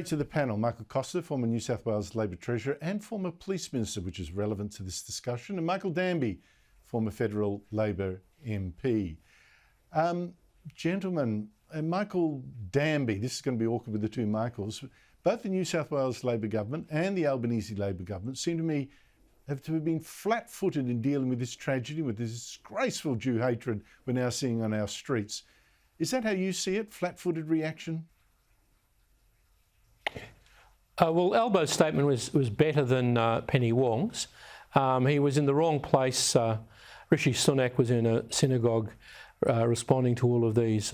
To the panel, Michael Costa, former New South Wales Labor Treasurer and former Police Minister, which is relevant to this discussion, and Michael Danby, former Federal Labor MP. Gentlemen, Michael Danby, this is going to be awkward with the two Michaels, both the New South Wales Labor government and the Albanese Labor government seem to me to have been flat-footed in dealing with this tragedy, with this disgraceful Jew hatred we're now seeing on our streets. Is that how you see it, flat-footed reaction? Well, Albo's statement was better than Penny Wong's. He was in the wrong place. Rishi Sunak was in a synagogue responding to all of these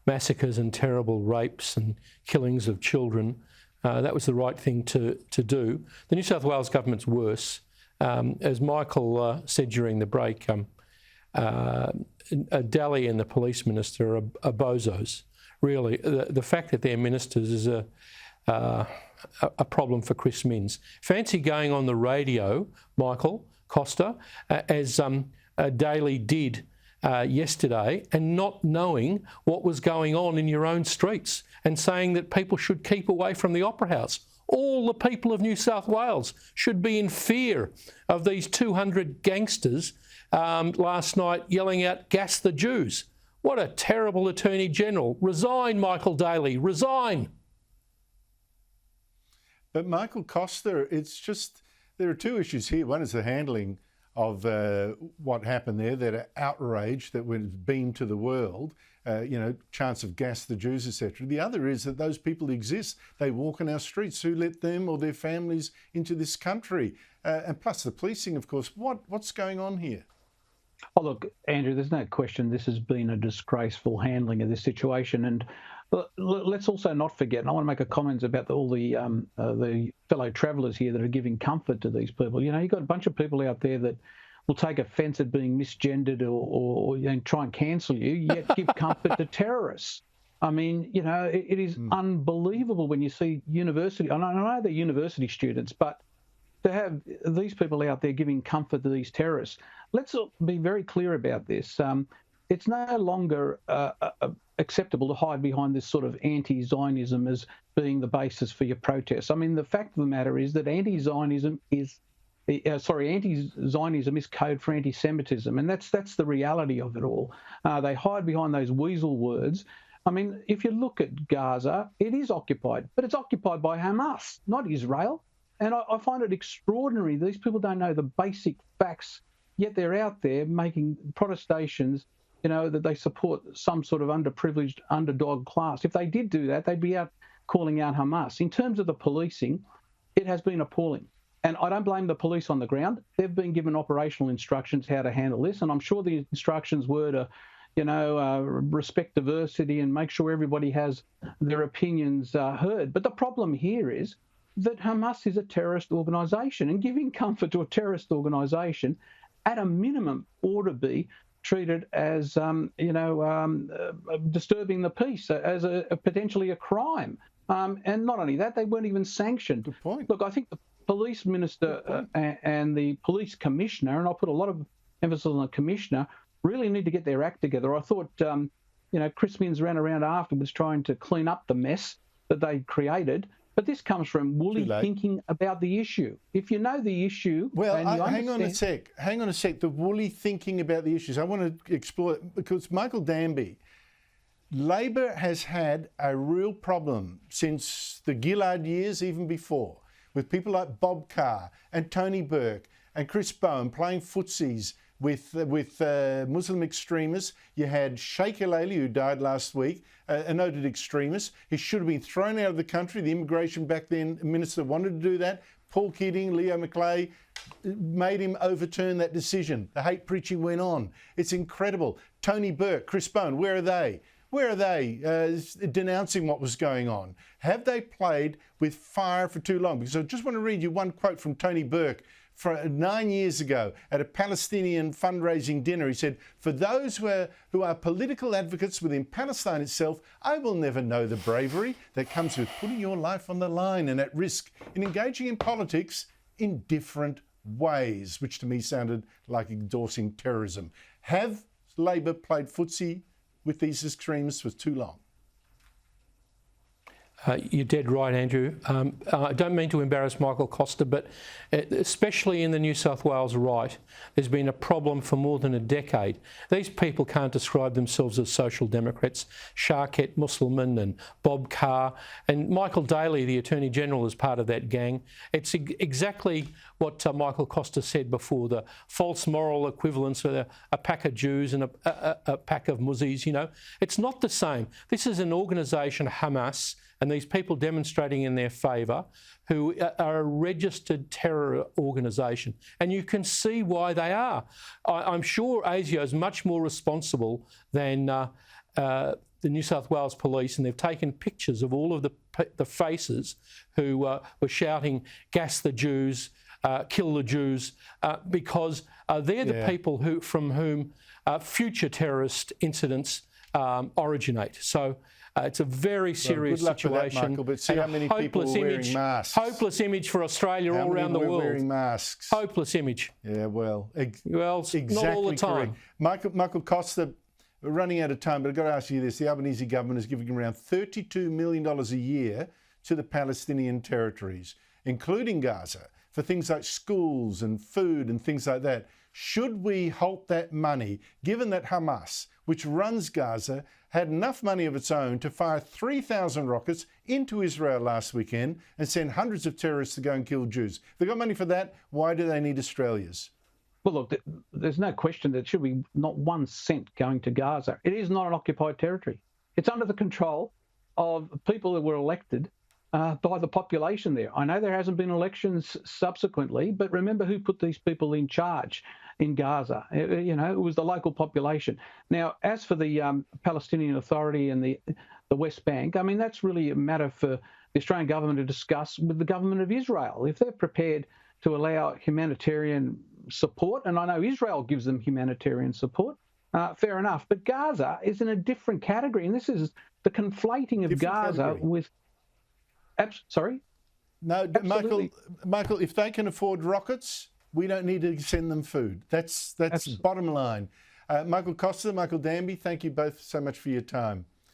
massacres and terrible rapes and killings of children. That was the right thing to do. The New South Wales government's worse. As Michael said during the break, Daly and the police minister are bozos. Really, the fact that they're ministers is a problem for Chris Minns. Fancy going on the radio, Michael Costa, as Daly did yesterday, and not knowing what was going on in your own streets and saying that people should keep away from the Opera House. All the people of New South Wales should be in fear of these 200 gangsters last night yelling out, "Gas the Jews." What a terrible Attorney General. Resign, Michael Daly, resign. But Michael Costa, it's just, there are two issues here. One is the handling of what happened there, that outrage that was beamed to the world, chance of gas the Jews, etc. The other is that those people exist. They walk on our streets. Who let them or their families into this country? And plus the policing, of course. What's going on here? Oh, look, Andrew, there's no question this has been a disgraceful handling of this situation. And let's also not forget, and I want to make a comment about all the fellow travellers here that are giving comfort to these people. You know, you've got a bunch of people out there that will take offence at being misgendered or try and cancel you, yet give comfort to terrorists. I mean, it is unbelievable when you see university. I know they're university students, but to have these people out there giving comfort to these terrorists, let's be very clear about this. It's no longer acceptable to hide behind this sort of anti-Zionism as being the basis for your protests. I mean, the fact of the matter is that anti-Zionism is code for anti-Semitism, and that's the reality of it all. They hide behind those weasel words. I mean, if you look at Gaza, it is occupied, but it's occupied by Hamas, not Israel. And I find it extraordinary. These people don't know the basic facts, yet they're out there making protestations, that they support some sort of underprivileged underdog class. If they did do that, they'd be out calling out Hamas. In terms of the policing, it has been appalling. And I don't blame the police on the ground. They've been given operational instructions how to handle this. And I'm sure the instructions were to, respect diversity and make sure everybody has their opinions heard. But the problem here is that Hamas is a terrorist organisation, and giving comfort to a terrorist organisation, at a minimum, ought to be treated as, disturbing the peace, as potentially a crime. And not only that, they weren't even sanctioned. Good point. Look, I think the police minister and the police commissioner, and I'll put a lot of emphasis on the commissioner, really need to get their act together. I thought, Chris Minns ran around afterwards trying to clean up the mess that they created. But this comes from woolly thinking about the issue. If you know the issue... Well, hang on a sec. The woolly thinking about the issues. I want to explore it because Michael Danby, Labor has had a real problem since the Gillard years, even before, with people like Bob Carr and Tony Burke and Chris Bowen playing footsies with Muslim extremists. You had Sheikh Alayli, who died last week, a noted extremist. He should have been thrown out of the country. The immigration back then minister wanted to do that. Paul Keating, Leo McLeay made him overturn that decision. The hate preaching went on. It's incredible. Tony Burke, Chris Bowen, where are they? Where are they denouncing what was going on? Have they played with fire for too long? Because I just want to read you one quote from Tony Burke. 9 years ago at a Palestinian fundraising dinner, he said, "For those who are political advocates within Palestine itself, I will never know the bravery that comes with putting your life on the line and at risk in engaging in politics in different ways," which to me sounded like endorsing terrorism. Have Labor played footsie with these extremists for too long? You're dead right, Andrew. I don't mean to embarrass Michael Costa, but especially in the New South Wales right, there's been a problem for more than a decade. These people can't describe themselves as social democrats. Sharket Musselman and Bob Carr and Michael Daly, the Attorney General, is part of that gang. It's exactly what Michael Costa said before, the false moral equivalence of a pack of Jews and a pack of Muzzies, you know. It's not the same. This is an organisation, Hamas, and these people demonstrating in their favour, who are a registered terror organisation. And you can see why they are. I'm sure ASIO is much more responsible than the New South Wales Police, and they've taken pictures of all of the faces who were shouting, "Gas the Jews, kill the Jews," because they're the people from whom future terrorist incidents originate. So it's a very serious situation. Good luck with that, Michael, but see how many people are wearing masks. Hopeless image for Australia all around the world. Wearing masks. Hopeless image. Yeah, well, exactly not all the time. Michael Costa, we're running out of time, but I've got to ask you this. The Albanese government is giving around $32 million a year to the Palestinian territories, including Gaza, for things like schools and food and things like that. Should we halt that money, given that Hamas, which runs Gaza, had enough money of its own to fire 3,000 rockets into Israel last weekend and send hundreds of terrorists to go and kill Jews? If they've got money for that, why do they need Australia's? Well, look, there's no question that should be not 1 cent going to Gaza. It is not an occupied territory. It's under the control of people that were elected by the population there. I know there hasn't been elections subsequently, but remember who put these people in charge in Gaza. It was the local population. Now, as for the Palestinian Authority and the West Bank, I mean, that's really a matter for the Australian government to discuss with the government of Israel. If they're prepared to allow humanitarian support, and I know Israel gives them humanitarian support, fair enough. But Gaza is in a different category, and this is the conflating of Gaza with... Sorry? No, Michael, if they can afford rockets, we don't need to send them food. That's bottom line. Michael Costa, Michael Danby, thank you both so much for your time.